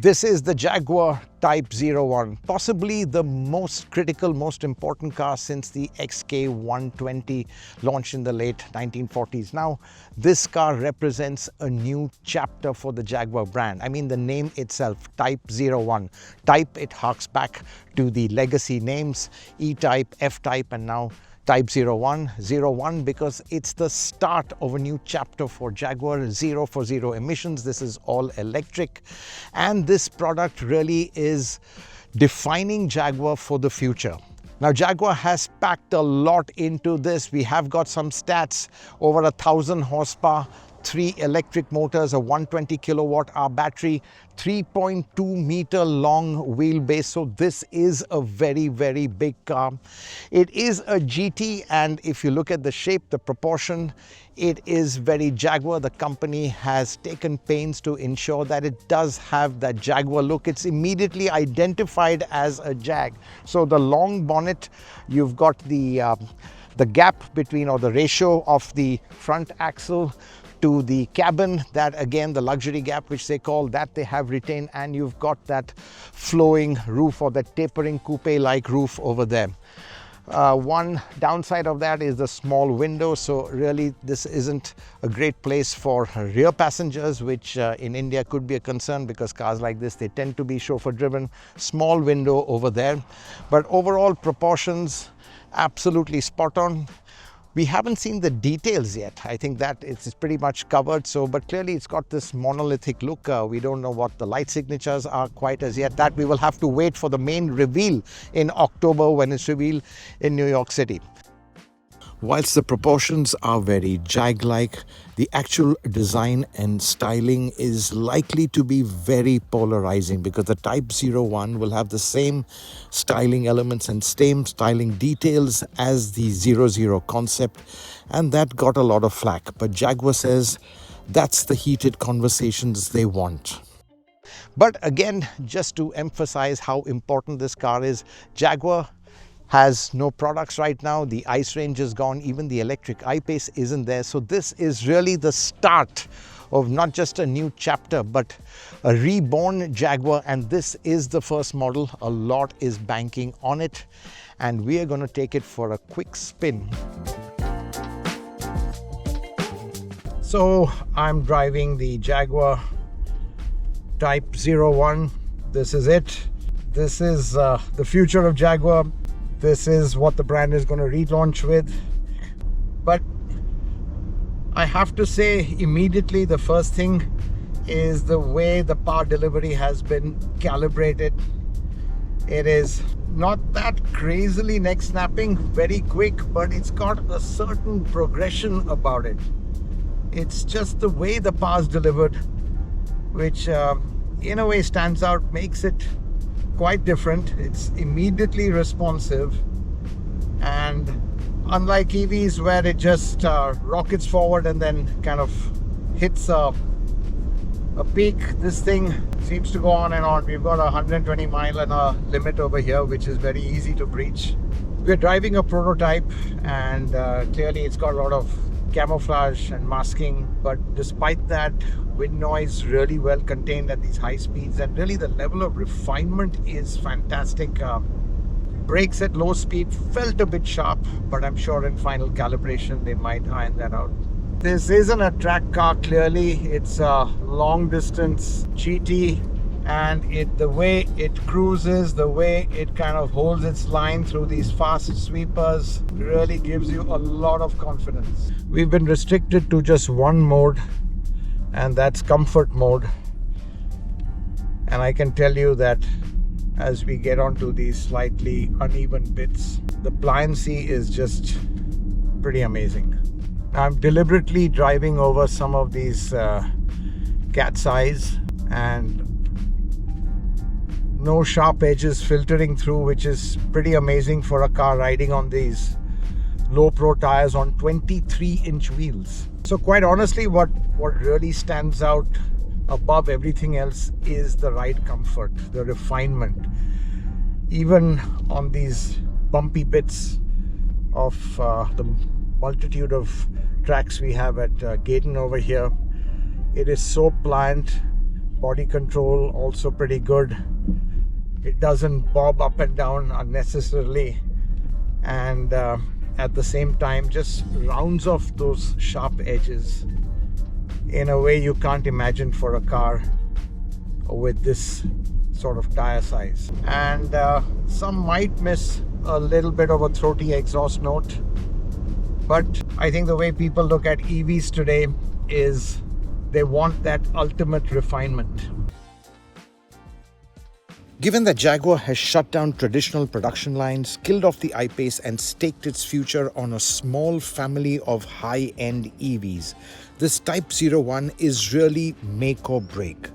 This is the Jaguar Type 01, possibly the most critical, most important car since the XK120 launched in the late 1940s. Now, this car represents a new chapter for the Jaguar brand. I mean, the name itself, Type 01. Type, it harks back to the legacy names, E-Type, F-Type, and now Type 01. 01 because it's the start of a new chapter for Jaguar. 0 for zero emissions. This is all electric, and this product really is defining Jaguar for the future. Now, Jaguar has packed a lot into this. We have got some stats: over 1,000 horsepower, 3 electric motors, a 120 kilowatt hour battery, 3.2 meter long wheelbase. So this is a very, very big car. It is a GT, and if you look at the shape, the proportion, it is very Jaguar. The company has taken pains to ensure that it does have that Jaguar look. It's immediately identified as a Jag. So the long bonnet, you've got the gap between, or the ratio of the front axle to the cabin, that again, the luxury gap which they call, that they have retained, and you've got that flowing roof, or that tapering coupe like roof over there. One downside of that is the small window, so really this isn't a great place for rear passengers, which in India could be a concern because cars like this, they tend to be chauffeur driven. Small window over there, but overall proportions absolutely spot on. We haven't seen the details yet. I think that it's pretty much covered. So, but clearly it's got this monolithic look. We don't know what the light signatures are quite as yet. That we will have to wait for the main reveal in October, when it's revealed in New York City. Whilst the proportions are very Jag-like, the actual design and styling is likely to be very polarizing, because the Type 01 will have the same styling elements and same styling details as the 00 concept, and that got a lot of flack. But Jaguar says that's the heated conversations they want. But again, just to emphasize how important this car is, Jaguar has no products right now. The ICE range is gone. Even the electric I-Pace isn't there. So this is really the start of not just a new chapter, but a reborn Jaguar. And this is the first model. A lot is banking on it, and we are going to take it for a quick spin. So I'm driving the Jaguar Type 01. This is it. This is the future of Jaguar. This is what the brand is going to relaunch with. But I have to say, immediately the first thing is the way the power delivery has been calibrated. It is not that crazily neck snapping, very quick, but it's got a certain progression about it. It's just the way the power is delivered, which in a way stands out, makes it quite different. It's immediately responsive, and unlike EVs where it just rockets forward and then kind of hits a peak, this thing seems to go on and on. We've got a 120 mile an hour limit over here, which is very easy to breach. We're driving a prototype, and clearly it's got a lot of camouflage and masking, but despite that, wind noise really well contained at these high speeds, and really the level of refinement is fantastic. Brakes at low speed felt a bit sharp, but I'm sure in final calibration they might iron that out. This isn't a track car, clearly. It's a long distance GT, and the way it cruises, the way it kind of holds its line through these fast sweepers really gives you a lot of confidence. We've been restricted to just one mode, and that's comfort mode. And I can tell you that as we get onto these slightly uneven bits, the pliancy is just pretty amazing. I'm deliberately driving over some of these cat's eyes, and no sharp edges filtering through, which is pretty amazing for a car riding on these low pro tires on 23-inch wheels. So quite honestly, what really stands out above everything else is the ride comfort, the refinement. Even on these bumpy bits of the multitude of tracks we have at Gaydon over here, it is so pliant. Body control also pretty good. It doesn't bob up and down unnecessarily, and at the same time just rounds off those sharp edges in a way you can't imagine for a car with this sort of tire size. And some might miss a little bit of a throaty exhaust note, but I think the way people look at EVs today is they want that ultimate refinement. Given that Jaguar has shut down traditional production lines, killed off the I-Pace and staked its future on a small family of high-end EVs, this Type 01 is really make or break.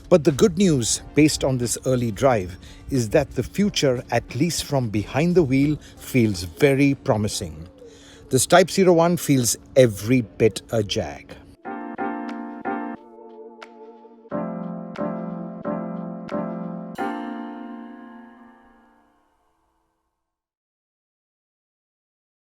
But the good news, based on this early drive, is that the future, at least from behind the wheel, feels very promising. This Type 01 feels every bit a Jag.